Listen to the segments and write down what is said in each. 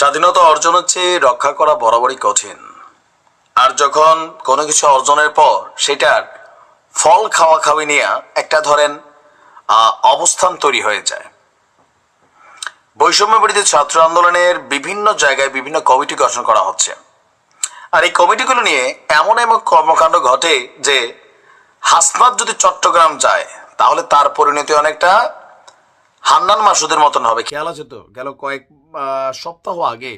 স্বাধীনতা অর্জন হচ্ছে রক্ষা করা বরাবরই কঠিন। আর যখন কোনো কিছু অর্জনের পর সেটার ফল খাওয়া খাওয়ি নিয়ে একটা ধরেন অবস্থান তৈরি হয়ে যায়। বৈষম্য বিরোধী ছাত্র আন্দোলনের বিভিন্ন জায়গায় বিভিন্ন কমিটি গঠন করা হচ্ছে। আর এই কমিটিগুলো নিয়ে এমন এমন কর্মকাণ্ড ঘটে যে হাসনাত যদি চট্টগ্রাম যায় তাহলে তার পরিণতি অনেকটা হান্নান মাসুদের মতন হবে। খেয়াল আছে তো, গেল কয়েক সপ্তাহ আগে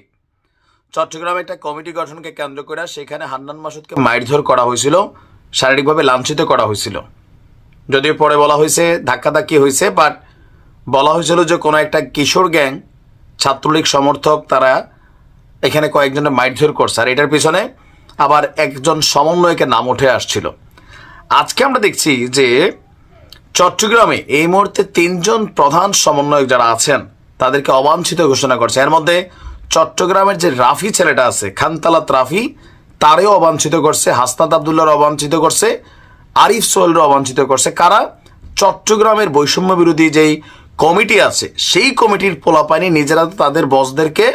চট্টগ্রামে একটা কমিটি গঠনকে কেন্দ্র করে সেখানে হান্নান মাসুদকে মারধর করা হয়েছিল, শারীরিকভাবে লাঞ্ছিত করা হয়েছিল। যদিও পরে বলা হয়েছে ধাক্কাধাক্কি হয়েছে, বাট বলা হয়েছিল যে কোনো একটা কিশোর গ্যাং ছাত্রলীগ সমর্থক তারা এখানে কয়েকজনের মারধর করছে। আর এটার পিছনে আবার একজন সমন্বয়কের নাম উঠে আসছিল। আজকে আমরা দেখছি যে চট্টগ্রামে এই মুহূর্তে 3 জন প্রধান সমন্বয়ক যারা আছেন তাদেরকে অবাঞ্ছিত ঘোষণা করছে। এর মধ্যে চট্টগ্রামের যে রাফি ছেলেটা আছে, খানতালাত রাফি, তারেও অবাঞ্ছিত করছে, হাসনাত আবদুল্লাহর অবাঞ্ছিত করছে, আরিফ সোহেলর অবাঞ্ছিত করছে। কারা? চট্টগ্রামের বৈষম্য বিরোধী যেই কমিটি আছে সেই কমিটির পোলাপানি নিজেরা তাদের বসদেরকে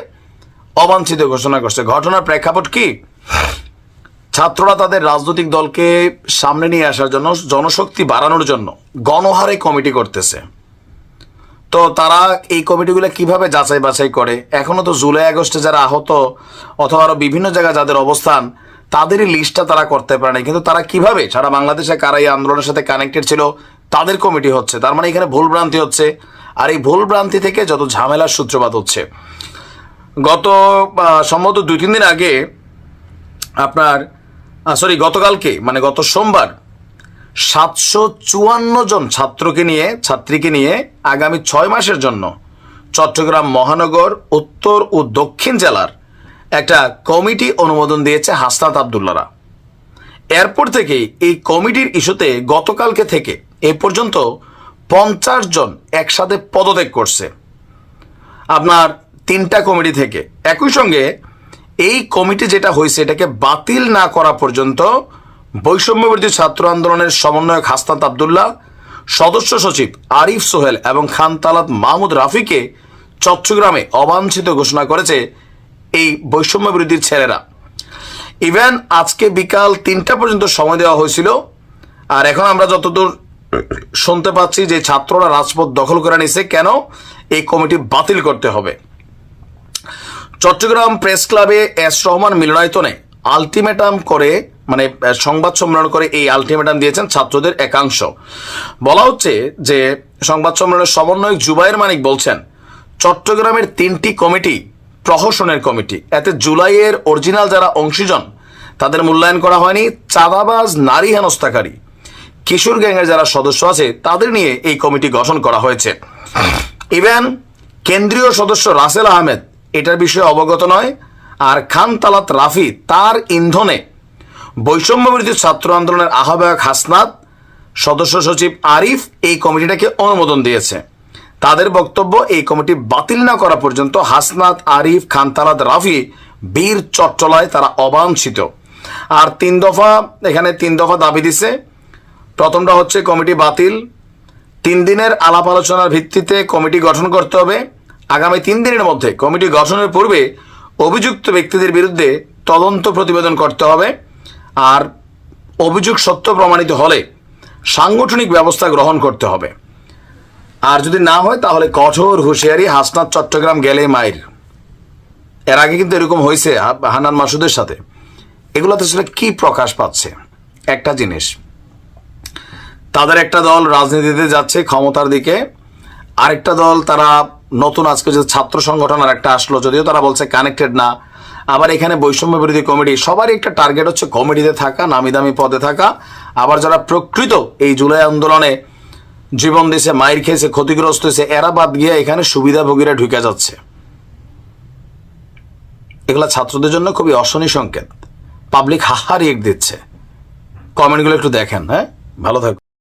অবাঞ্ছিত ঘোষণা করছে। ঘটনার প্রেক্ষাপট কি? ছাত্ররা তাদের রাজনৈতিক দলকে সামনে নিয়ে আসার জন্য, জনশক্তি বাড়ানোর জন্য গণহারে কমিটি করতেছে। তো তারা এই কমিটিগুলো কিভাবে যাচাই বাছাই করে? এখনো তো জুলাই আগস্টে যারা আহত অথবা আরো বিভিন্ন জায়গায় যাদের অবস্থান তাদেরই লিস্টটা তারা করতে পারে না। কিন্তু তারা কিভাবে সারা বাংলাদেশে কারা এই আন্দোলনের সাথে কানেক্টেড ছিল তাদের কমিটি হচ্ছে। তার মানে এখানে ভুল ভ্রান্তি হচ্ছে। আর এই ভুল ভ্রান্তি থেকে যত ঝামেলার সূত্রপাত হচ্ছে। গত সম্ভবত 2-3 দিন আগে গতকালকে মানে গত সোমবার 754 জন ছাত্রীকে নিয়ে আগামী 6 মাসের জন্য চট্টগ্রাম মহানগর উত্তর ও দক্ষিণ জেলার একটা কমিটি অনুমোদন দিয়েছে হাসনাত আবদুল্লাহরা। এরপর থেকে এই কমিটির ইস্যুতে গতকালকে থেকে এ পর্যন্ত 50 জন একসাথে পদত্যাগ করছে আপনার 3টা কমিটি থেকে। একই সঙ্গে এই কমিটি যেটা হয়েছে এটাকে বাতিল না করা পর্যন্ত বৈষম্য বিরোধী ছাত্র আন্দোলনের সমন্বয়ক হাসনাত আবদুল্লাহ, সদস্য সচিব আরিফ সোহেল এবং খানতালাত মাহমুদ রাফিকে চট্টগ্রামে অবাঞ্ছিত ঘোষণা করেছে এই বৈষম্য বিরোধী ছেলেরা। ইভেন আজকে বিকাল 3টা পর্যন্ত সময় দেওয়া হয়েছিল। আর এখন আমরা যতদূর শুনতে পাচ্ছি যে ছাত্ররা রাজপথ দখল করে নিছে। কেন? এই কমিটি বাতিল করতে হবে। চট্টগ্রাম প্রেস ক্লাবে এস রহমান মিলনায়তনে আলটিমেটাম করে মানে সংবাদ সম্মেলন করে এই আলটিমেটাম দিয়েছেন ছাত্রদের একাংশ। বলা হচ্ছে যে সংবাদ সম্মেলনের সমন্বয়ক জুবায়ের মানিক বলছেন চট্টগ্রামের 3টি কমিটি প্রহসনের কমিটি। এতে জুলাইয়ের অরিজিনাল যারা অংশীজন তাদের মূল্যায়ন করা হয়নি। চাঁদাবাজ, নারী হেনস্থাকারী, কিশোর গ্যাংয়ের যারা সদস্য আছে তাদের নিয়ে এই কমিটি গঠন করা হয়েছে। ইভেন কেন্দ্রীয় সদস্য রাসেল আহমেদ এটার বিষয়ে অবগত নয়। আর খানতালাত রাফি তার ইন্ধনে বৈষম্য বিরোধী ছাত্র আন্দোলনের আহ্বায়ক হাসনাত, সদস্য সচিব আরিফ এই কমিটিটাকে অনুমোদন দিয়েছে। তাদের বক্তব্য এই কমিটি বাতিল না করা পর্যন্ত হাসনাত, আরিফ, খানতালাত রাফি বীর চট্টলায় তারা অবাঞ্ছিত। আর 3 দফা দাবি দিছে। প্রথমটা হচ্ছে কমিটি বাতিল, 3 দিনের আলাপ আলোচনার ভিত্তিতে কমিটি গঠন করতে হবে। আগামী 3 দিনের মধ্যে কমিটি গঠনের পূর্বে অভিযুক্ত ব্যক্তিদের বিরুদ্ধে তদন্ত প্রতিবেদন করতে হবে। আর অভিযোগ সত্য প্রমাণিত হলে সাংগঠনিক ব্যবস্থা গ্রহণ করতে হবে। আর যদি না হয় তাহলে কঠোর হুঁশিয়ারি, হাসনাত চট্টগ্রাম গেলে মাইর। এর আগে কিন্তু এরকম হয়েছে হান্নান মাসুদের সাথে। এগুলোতে আসলে কি প্রকাশ পাচ্ছে? একটা জিনিস, তাদের একটা দল রাজনীতিতে যাচ্ছে ক্ষমতার দিকে, আরেকটা দল তারা নতুন আজকে যে ছাত্র সংগঠন আর একটা আসলো, যদিও তারা বলছে কানেক্টেড না। আবার এখানে বৈষম্য বিরোধী কমিটি, সবারই একটা টার্গেট হচ্ছে কমিটিতে থাকা, নামি দামি পদে থাকা। আবার যারা প্রকৃত এই জুলাই আন্দোলনে জীবন দিয়েছে, মাইর খেয়েছে, ক্ষতিগ্রস্ত হয়েছে, এরা বাদ গিয়ে এখানে সুবিধাভোগীরা ঢুকে যাচ্ছে। এগুলা ছাত্রদের জন্য খুবই অশনি সংকেত। পাবলিক হাহা রিয়েক্ট দিচ্ছে। কমেন্টগুলো একটু দেখেন। হ্যাঁ, ভালো থাকুন।